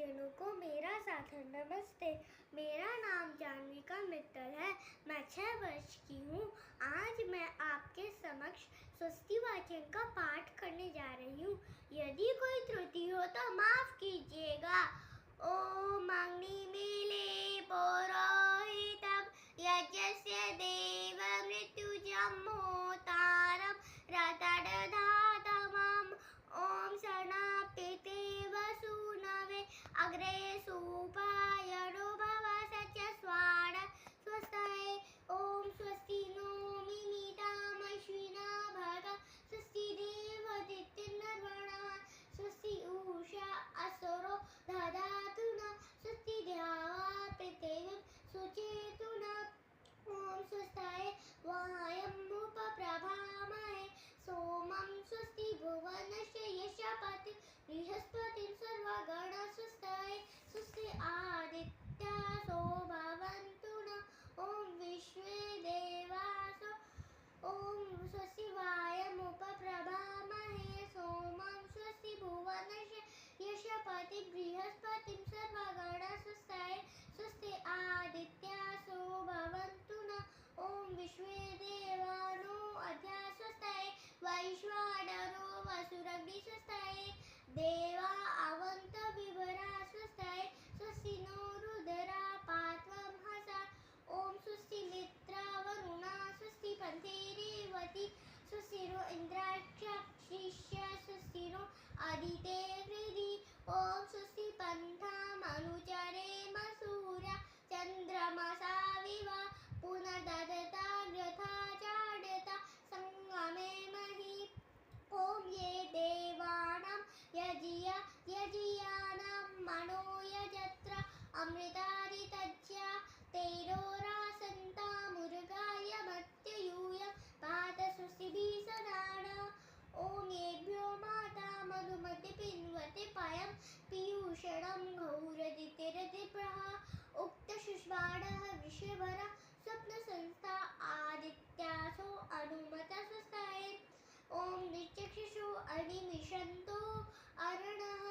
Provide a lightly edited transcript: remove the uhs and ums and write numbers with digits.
भाईजनों को मेरा सादर नमस्ते। मेरा नाम जानविका मित्तल है। मैं 6 वर्ष की हूँ। आज मैं आपके समक्ष स्वस्ति वाचन का पाठ करने जा रही हूँ। यदि कोई त्रुटि हो तो माफ कीजिएगा। ओम अग्निमीळे पौरोहितं यज्ञस्य देवमृत्युंजय मोतारं रतडधातमम्। ओम शरणाप्यते वसूनवे अग्रे सुपायनो भव सच्च स्वाड स्वस्ताय। ओम स्वस्ति नो मिमितामश्विना भग स्वस्ति देवदित्यनर्वणः स्वस्ति उषा असुरो दधातु नः स्वस्ति द्यावा पृथिवी सुचेतुना। ओम स्वस्ताय वायमुपप्रभामहे सोमं स्वस्ति भुवनस्य यशपति बृहस्पतिं सर्वगणः स्वस्ताय स्वस्ति आदित्यासो भवन्तु नः। ओम विश्वे देवासो ओम स्वस्ति वायमुपप्रभामहे सोमं स्वस्ति भुवनस्य यशपति बृहस्पतिं सर्वगणः स्वस्ताय स्वस्ति आदित्यासो भवन्तु नः। ओम विश्वे देवानो अद्या स्वस्ताय वैश्वानरो वसुरग्नि स्वस्ताय देवा अवन्त विभरा स्वस्ताय स्वस्ति नो रुद्रा पात्वं हसा। ओम स्वस्ति मित्रा वरुणा स्वस्ति पन्थे रेवती स्वस्ति नो इन्द्राक्षशिष्य स्वस्ति नो आदिते हृदि। ओम स्वस्ति पन्थाम् अनुचरेम सूर्या चन्द्रमसा विवा पुनर्ददताग्रथा चाड्यता संगमे महि। ओम ये देवानां यजीयानां मनो यजत्र अमृतानि तज्ज्या तेरोरासन्ता मुर्गाय मत्ययूय पात स्वस्तिभिः सदा नः। ओम येभ्यो माता मधुमति पिन्वते पयं पीयूषणं घौरदितिरतिप्रः उक्तशुष्वाडः वृषभरः स्वप्नसंस्था आदित्यासो अनुमतः स्वस्ताय। ओम निचक्षुषो अनिमिषन्तो अरणः